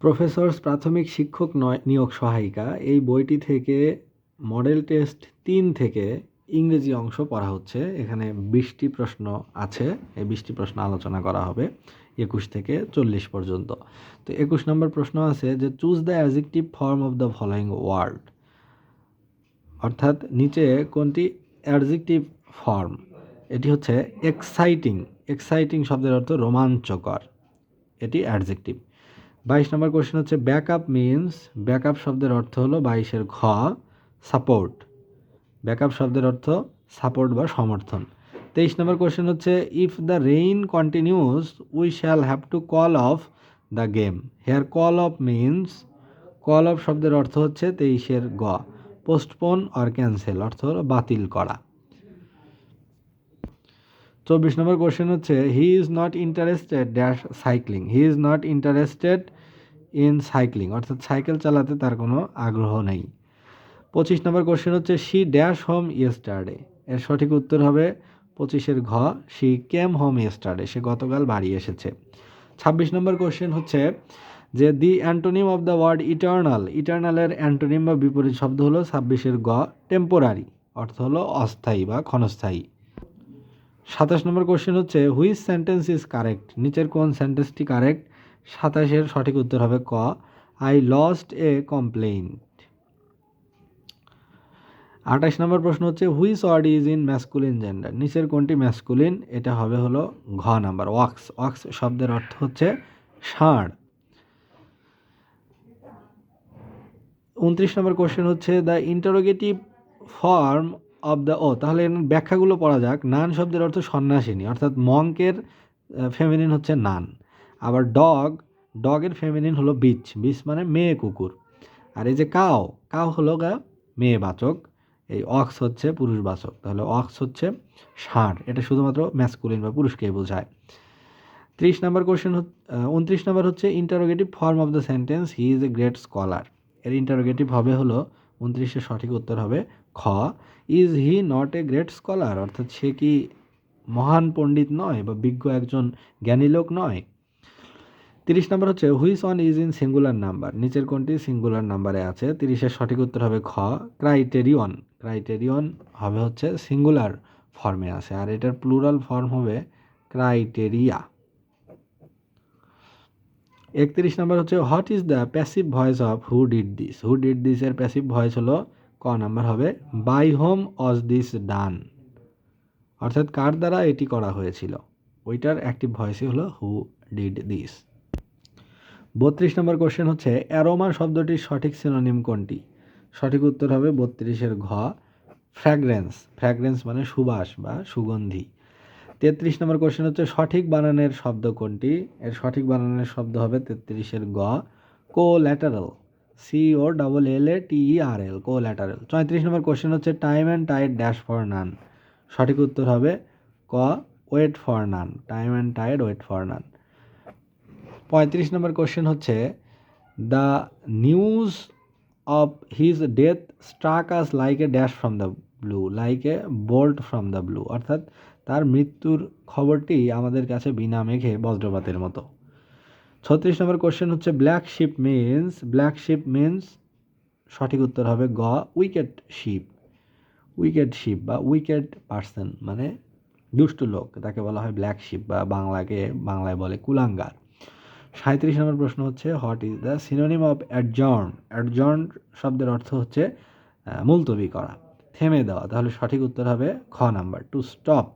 Professors প্রাথমিক শিক্ষক নিয়োগ সহায়িকা এই বইটি থেকে মডেল টেস্ট 3 থেকে ইংরেজি অংশ পড়া হচ্ছে। এখানে 20টি প্রশ্ন আছে। এই 20টি প্রশ্ন আলোচনা করা হবে 21 থেকে 40 পর্যন্ত। তো 21 নম্বর প্রশ্ন আছে যে choose the adjective form of the following word, অর্থাৎ নিচে কোনটি অ্যাডজেক্টিভ ফর্ম। এটি হচ্ছে এক্সাইটিং। এক্সাইটিং শব্দের অর্থ রোমাঞ্চকর, এটি অ্যাডজেক্টিভ। 22 নম্বর কোশ্চেন হচ্ছে ব্যাকআপ মিনস, ব্যাকআপ শব্দের অর্থ হলো 22-এর ঘ সাপোর্ট। ব্যাকআপ শব্দের অর্থ সাপোর্ট বা সমর্থন। 23 নম্বর কোশ্চেন হচ্ছে if the rain continues we shall have to call off the game. Here call off means, call off শব্দের অর্থ হচ্ছে 23-এর গ পোস্টপোন অর ক্যান্সেল, অর্থ হলো বাতিল করা। 24 নম্বর কোশ্চেন হচ্ছে he is not interested dash cycling. He is not interested in cycling, অর্থাৎ সাইকেল চালাতে তার কোনো আগ্রহ নেই। 25 নম্বর কোশ্চেন হচ্ছে শি ড্যাশ হোম ইয়েস্টারডে। এর সঠিক উত্তর হবে 25-এর ঘ শি কেম হোম ইয়েস্টারডে, সে গতকাল বাড়ি এসেছে। 26 নম্বর কোশ্চেন হচ্ছে যে the antonym of the word eternal. ইটার্নালের অ্যান্টোনিম বা বিপরীত শব্দ হলো 26-এর গ টেম্পোরারি, অর্থ হলো অস্থায়ী বা ক্ষণস্থায়ী। 27 নম্বর কোশ্চেন হচ্ছে হুইচ সেন্টেন্স ইজ কারেক্ট। নিচের কোন সেন্টেন্সটি কারেক্ট। 27-এর সঠিক উত্তর হবে ক আই লস্ট এ কমপ্লেইন্ট। 28 নম্বর প্রশ্ন হচ্ছে which word is in masculine gender. নিচের কোনটি ম্যাসকুলিন। এটা হবে হলো ঘ নাম্বার ওয়াক্স। ওয়াক্স শব্দের অর্থ হচ্ছে ষাঁড়। 29 নম্বর কোশ্চেন হচ্ছে the interrogative form of the তাহলে ব্যাখ্যাগুলো পড়া যাক। নান শব্দের অর্থ সন্ন্যাসিনী, অর্থাৎ মঙ্কের ফেমিনিন হচ্ছে নান। আবার ডগের ফেমিনিন হলো বিচ। বিচ মানে মেয়ে কুকুর। আর এই যে কাও, কাও হলো মেয়েবাচক। এই অক্স হচ্ছে পুরুষবাচক। তাহলে অক্স হচ্ছে ষাঁড়, এটা শুধুমাত্র ম্যাসকুলিন বা পুরুষকেই বোঝায়। 30 নম্বর কোশ্চেন 29 নম্বর হচ্ছে interrogative form of the sentence he is a great scholar. এর ইন্টারোগেটিভ হবে হলো 29-এর সঠিক উত্তর হবে খ is he not a great scholar, অর্থাৎ সে কি মহান পণ্ডিত নয় বা বিজ্ঞ একজন জ্ঞানী লোক নয়। 30 নম্বর হচ্ছে which one is in singular number. নিচের কোনটি সিঙ্গুলার নাম্বারে আছে। 30-এর সঠিক উত্তর হবে খ ক্রাইটেরিয়ন। ক্রাইটেরিয়ন হবে হচ্ছে সিঙ্গুলার ফর্মে আছে, আর এটার প্লুরাল ফর্ম হবে ক্রাইটেরিয়া। 31 নম্বর হচ্ছে what is the passive voice of who did this. Who did this এর প্যাসিভ ভয়েস হলো ক নাম্বার হবে by whom was this done, অর্থাৎ কার দ্বারা এটি করা হয়েছিল। ওইটার অ্যাক্টিভ ভয়েসই হলো হু ডিড দিস। 32 নম্বর কোশ্চেন হচ্ছে অ্যারোমা শব্দটির সঠিক সিনোনিম কোনটি। সঠিক উত্তর হবে 32-এর ঘ ফ্র্যাগ্রেন্স। ফ্র্যাগ্রেন্স মানে সুবাস বা সুগন্ধি। 33 নম্বর কোশ্চেন হচ্ছে সঠিক বানানের শব্দ কোনটি। এর সঠিক বানানের শব্দ হবে 33-এর গ কোল্যাটারাল। COLLATERL collateral. 34 নম্বর কোশ্চেন হচ্ছে time and tide dash for none. সঠিক উত্তর হবে ক wait for none. Time and tide wait for none. 35 নম্বর কোশ্চেন হচ্ছে the news of his death struck us like a dash from the blue, like a bolt from the blue, অর্থাৎ তার মৃত্যুর খবরটি আমাদের কাছে বিনা মেঘে বজ্রপাতের মতো। 36 নম্বর কোশ্চেন হচ্ছে black sheep means. Black sheep means সঠিক উত্তর হবে গ উইকেট শিপ। উইকেট শিপ বা উইকেট পার্সন মানে দুষ্ট লোক, তাকে বলা হয় ব্ল্যাক শিপ বা বাংলায় বলে কুলাঙ্গার। 37 নম্বর প্রশ্ন হচ্ছে what is the synonym of adjourn. Adjourn শব্দের অর্থ হচ্ছে মুলতবি করা, থেমে দেওয়া। তাহলে সঠিক উত্তর হবে খ নাম্বার টু স্টপ।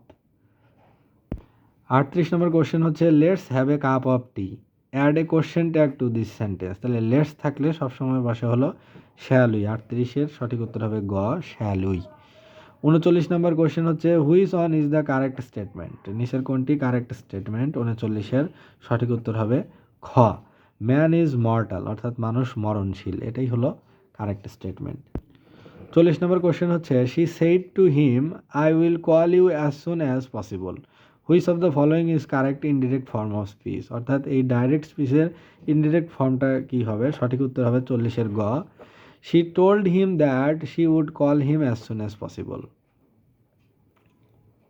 38 নম্বর কোশ্চেন হচ্ছে let's have a cup of tea, add a question tag to this sentence. তাহলে লেটস থাকলে সবসময় বসে হলো শ্যালুই। 38-এর সঠিক উত্তর হবে গ শ্যালুই। 39 নম্বর কোশ্চেন হচ্ছে which one is the correct statement. নিচের কোনটি কারেক্ট স্টেটমেন্ট। 39-এর সঠিক উত্তর হবে খ ম্যান ইজ মর্টাল, অর্থাৎ মানুষ মরণশীল, এটাই হলো কারেক্ট স্টেটমেন্ট। 40 নম্বর কোশ্চেন হচ্ছে she said to him I will call you as soon as possible. Which of the following is correct indirect form of speech, অর্থাৎ এই ডাইরেক্ট স্পিচের ইনডিরেক্ট ফর্মটা কি হবে। সঠিক উত্তর হবে 40-এর গ she told him that she would call him as soon as possible.